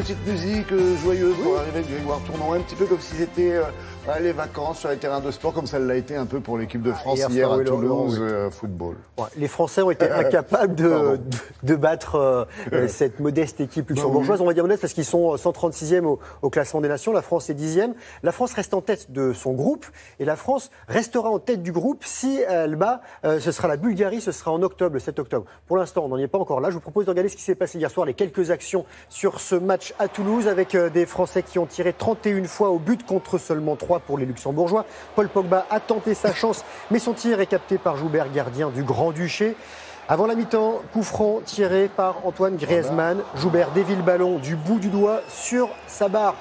petite musique joyeuse pour arriver Grégoire Tournon, un petit peu comme si c'était les vacances sur les terrains de sport, comme ça l'a été un peu pour l'équipe de France hier à Toulouse, football. Ouais, les Français ont été incapables de battre cette modeste équipe luxembourgeoise. On va dire modeste parce qu'ils sont 136e au classement des nations. La France est 10e. La France reste en tête de son groupe et la France restera en tête du groupe si elle bat. Ce sera la Bulgarie, ce sera en octobre, le 7 octobre. Pour l'instant, on n'en est pas encore là. Je vous propose de regarder ce qui s'est passé hier soir, les quelques actions sur ce match à Toulouse avec des Français qui ont tiré 31 fois au but contre seulement 3 pour les Luxembourgeois. Paul Pogba a tenté sa chance, mais son tir est capté par Joubert, gardien du Grand-Duché. Avant la mi-temps, coup franc tiré par Antoine Griezmann. Joubert dévie le ballon du bout du doigt sur sa barre.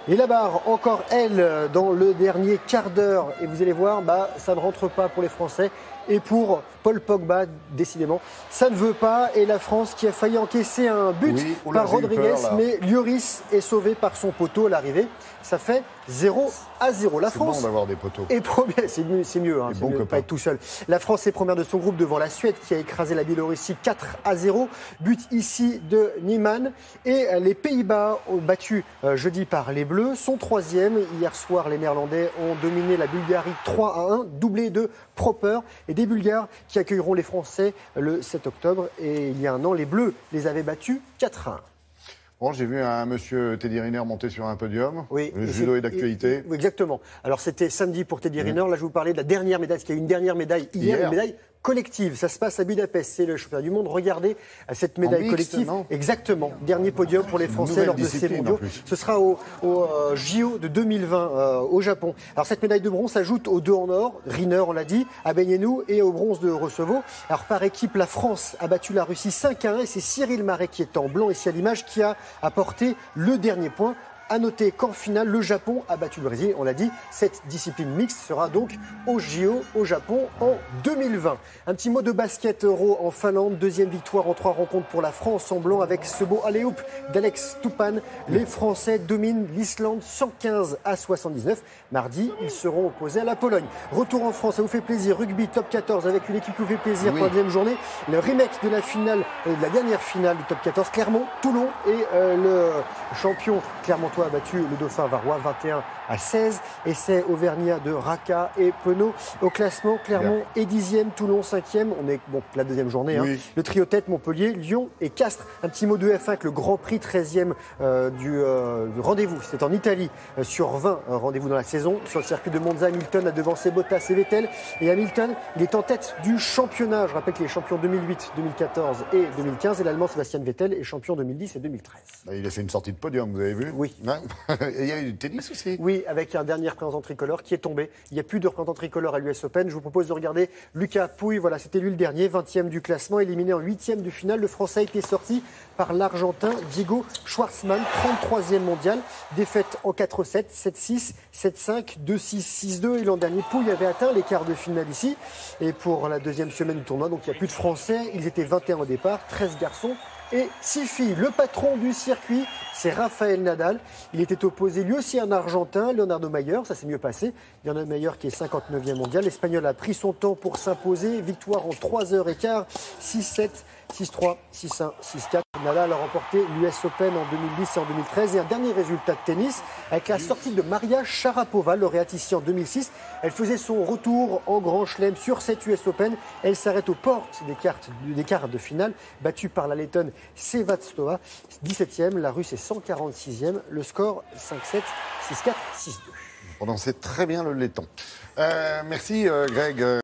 Et la barre, encore elle, dans le dernier quart d'heure. Et vous allez voir, ça ne rentre pas pour les Français. Et pour Paul Pogba, décidément, ça ne veut pas. Et la France qui a failli encaisser un but par Rodriguez, mais Lloris est sauvé par son poteau à l'arrivée. Ça fait 0-0. La France bon d'avoir des poteaux. est première, c'est mieux, hein, c'est mieux de pas être tout seul. La France est première de son groupe devant la Suède qui a écrasé la Biélorussie 4-0. But ici de Niemann. Et les Pays-Bas ont battu jeudi par les Bleus, sont troisième. Hier soir, les Néerlandais ont dominé la Bulgarie 3-1, doublé de Proper et des Bulgares qui accueilleront les Français le 7 octobre. Et il y a un an, les Bleus les avaient battus 4-1. Bon, j'ai vu un monsieur Teddy Riner monter sur un podium. Oui, le judo est d'actualité. Oui, exactement. Alors, c'était samedi pour Teddy Riner. Là, je vous parlais de la dernière médaille, parce qu'il y a eu une dernière médaille hier. Une médaille collective. Ça se passe à Budapest. C'est le championnat du monde. Regardez cette médaille collective. Non, exactement. Dernier podium pour les Français lors de ces mondiaux. Ce sera au JO de 2020 au Japon. Alors, cette médaille de bronze s'ajoute aux deux en or. Riner, on l'a dit, à Benienou et au bronze de Receveau. Alors, par équipe, la France a battu la Russie 5-1 et c'est Cyril Maret qui est en blanc ici à l'image qui a apporté le dernier point. À noter qu'en finale, le Japon a battu le Brésil. On l'a dit, cette discipline mixte sera donc au JO au Japon en 2020. Un petit mot de basket euro en Finlande. Deuxième victoire en 3 rencontres pour la France en blanc avec ce beau alley-oop d'Alex Tupan. Les Français dominent l'Islande 115-79. Mardi, ils seront opposés à la Pologne. Retour en France, ça vous fait plaisir. Rugby top 14 avec une équipe qui vous fait plaisir pour la deuxième journée. Le remake de la finale, de la dernière finale du top 14. Clermont, Toulon et le champion Clermontois a battu le Dauphin Varois 21-16. Essai auvergnat de Raka et Penaud. Au classement, Clermont est 10e, Toulon 5e. On est la deuxième journée. Le trio tête, Montpellier, Lyon et Castres. Un petit mot de F1 avec le Grand Prix 13e du rendez-vous. C'est en Italie sur 20 rendez-vous dans la saison. Sur le circuit de Monza, Hamilton a devancé Bottas et Vettel. Et Hamilton, il est en tête du championnat. Je rappelle qu'il est champion 2008, 2014 et 2015. Et l'Allemand Sébastien Vettel est champion 2010 et 2013. Il a fait une sortie de podium, vous avez vu? Oui. Et il y a eu du tennis aussi. Oui, avec un dernier représentant tricolore qui est tombé. Il n'y a plus de représentant tricolore à l'US Open. Je vous propose de regarder Lucas Pouille. Voilà, c'était lui le dernier, 20e du classement, éliminé en 8e du final. Le Français a été sorti par l'Argentin Diego Schwartzmann, 33e mondial. Défaite en 4-7, 7-6, 7-5, 2-6, 6-2. Et l'an dernier, Pouille avait atteint les quarts de finale ici. Et pour la deuxième semaine du tournoi, donc il n'y a plus de Français. Ils étaient 21 au départ, 13 garçons et 6 filles. Le patron du circuit, c'est Rafael Nadal. Il était opposé lui aussi à un Argentin, Leonardo Mayer. Ça s'est mieux passé. Leonardo Mayer qui est 59e mondial. L'Espagnol a pris son temps pour s'imposer. Victoire en 3h15, 6-7, 6-3, 6-1, 6-4. Nadal a remporté l'US Open en 2010 et en 2013. Et un dernier résultat de tennis avec la sortie de Maria Sharapova, lauréate ici en 2006. Elle faisait son retour en Grand Chelem sur cette US Open. Elle s'arrête aux portes des quarts de finale, battue par la Lettonne Sevastova, 17e. La Russe est 146e. Le score 5-7, 6-4, 6-2. On en sait très bien le laiton. Merci Greg.